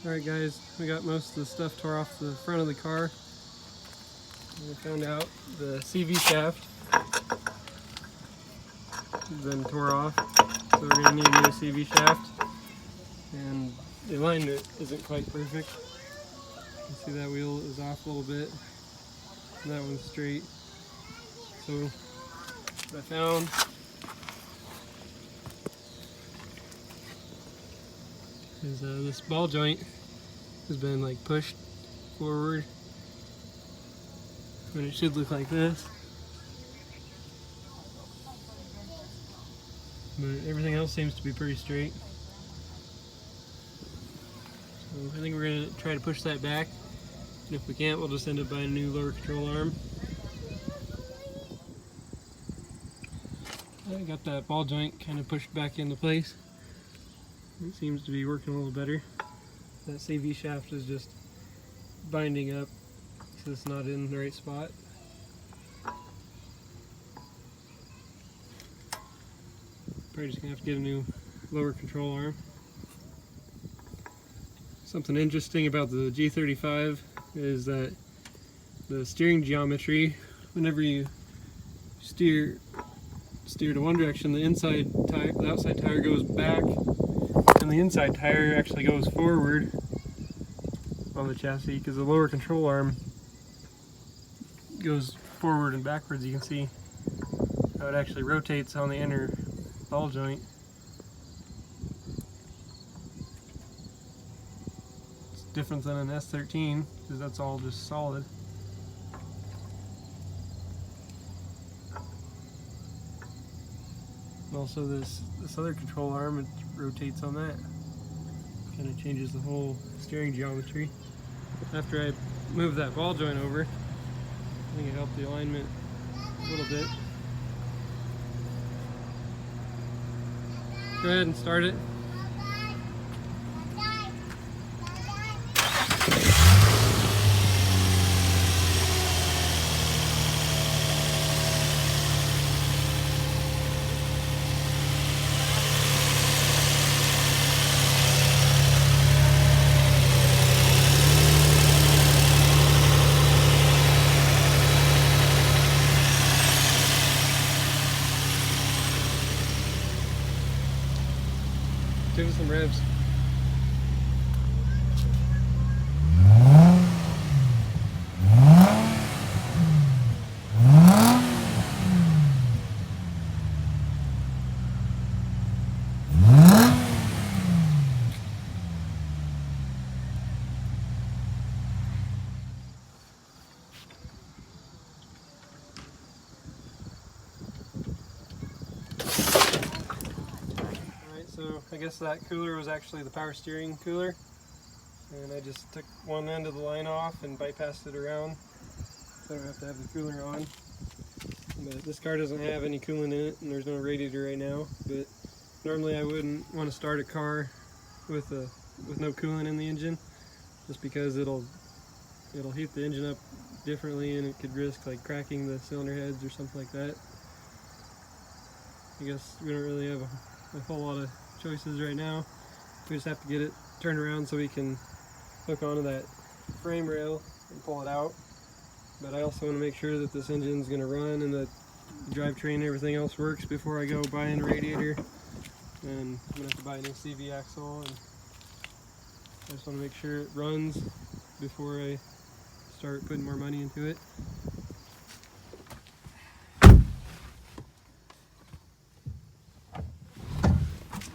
Alright guys, we got most of the stuff tore off the front of the car. And we found out the CV shaft has been tore off, so we're going to need a new CV shaft. And the alignment isn't quite perfect. You can see that wheel is off a little bit, and that one's straight. So what I found is this ball joint has been like pushed forward, and it should look like this. But everything else seems to be pretty straight. So I think we're going to try to push that back, and if we can't, we'll just end up buying a new lower control arm. I got that ball joint kind of pushed back into place. It seems to be working a little better. That CV shaft is just binding up because it's not in the right spot. Probably just gonna have to get a new lower control arm. Something interesting about the G35 is that the steering geometry, whenever you steer to one direction, the outside tire goes back, and the inside tire actually goes forward on the chassis because the lower control arm goes forward and backwards. You can see how it actually rotates on the inner ball joint. It's different than an S13 because that's all just solid. And also this other control arm, it rotates on that. Kind of changes the whole steering geometry. After I moved that ball joint over, I think it helped the alignment a little bit. Go ahead and start it. Give it some revs. So I guess that cooler was actually the power steering cooler, and I just took one end of the line off and bypassed it around so I don't have to have the cooler on. But this car doesn't have any coolant in it, and there's no radiator right now, but normally I wouldn't want to start a car with no coolant in the engine, just because it'll heat the engine up differently and it could risk like cracking the cylinder heads or something like that. I guess we don't really have a whole lot of choices right now. We just have to get it turned around so we can hook onto that frame rail and pull it out. But I also want to make sure that this engine's going to run and that the drivetrain and everything else works before I go buying a radiator. And I'm going to have to buy a new CV axle, and I just want to make sure it runs before I start putting more money into it.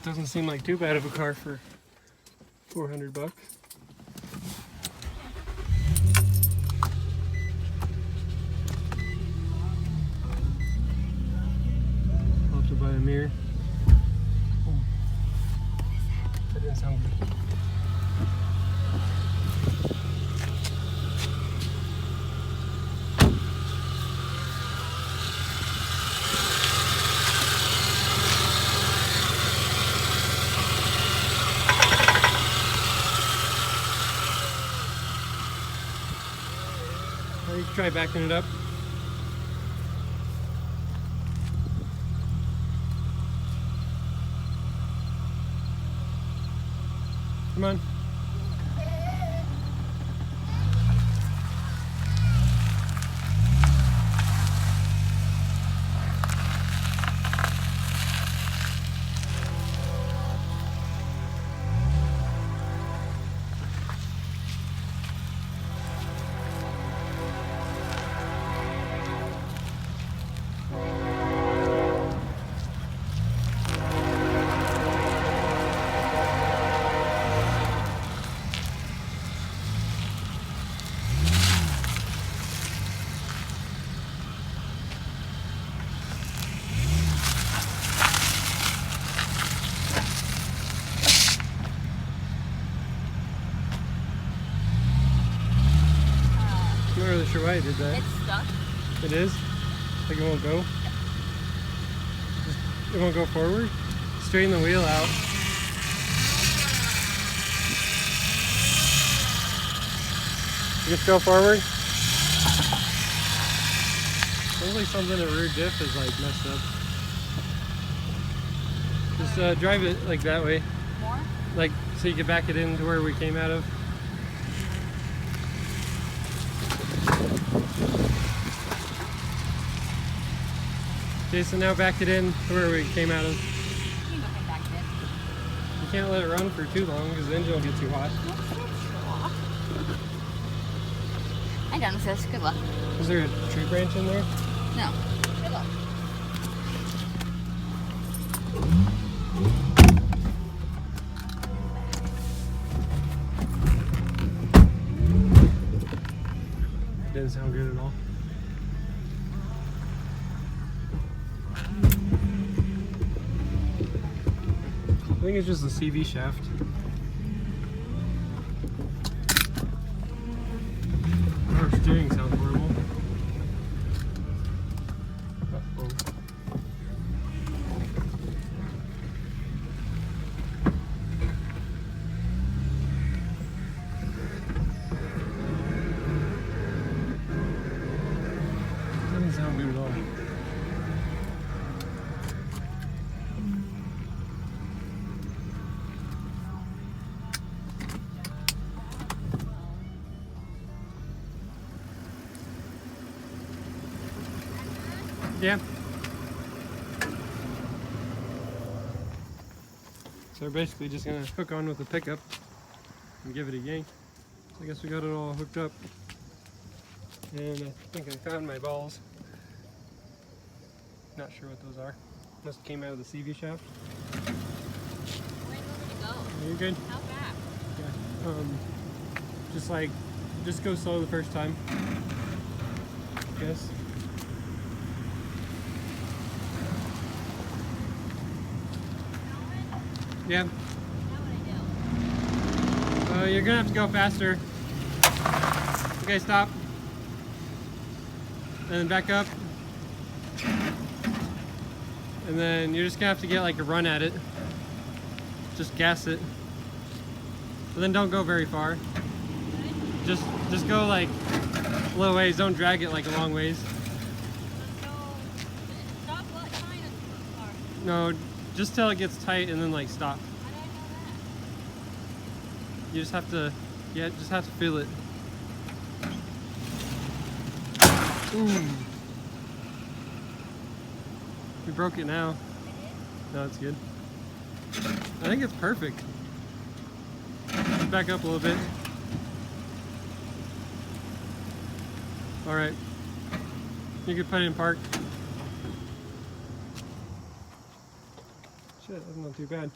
Doesn't seem like too bad of a car for 400 bucks. I'll have to buy a mirror. That didn't sound good. You can try backing it up. Come on. really sure why I did that. It's stuck. It is? Like it won't go? It won't go forward? Straighten the wheel out. Just go forward. Sounds like something in rear diff is like messed up. Just drive it like that way. More? Like so you can back it into where we came out of. Okay, so now back it in to where we came out of. You can go ahead and back it in. You can't let it run for too long because the engine will get too hot. I done with this. Good luck. Is there a tree branch in there? No. Good luck. Didn't sound good at all. I think it's just the CV shaft. Our steering sounds horrible. Uh-oh. Doesn't sound good at all. Yeah. So we're basically just gonna hook on with the pickup and give it a yank. So I guess we got it all hooked up. And I think I found my balls. Not sure what those are. Must have came out of the CV shaft. Where do you want me to go? You're good? How back? Yeah. Just go slow the first time. I guess. Yeah. You're gonna have to go faster. Okay, stop. And then back up. And then you're just gonna have to get like a run at it. Just gas it. And then don't go very far. Just go like a little ways. Don't drag it like a long ways. Stop what kind of car? No, just till it gets tight and then like stop. How do I know that? You just have to, yeah, just have to feel it. Ooh. We broke it now. No, it's good. I think it's perfect. Just back up a little bit. All right. You can put it in park. Shit, that's not too bad.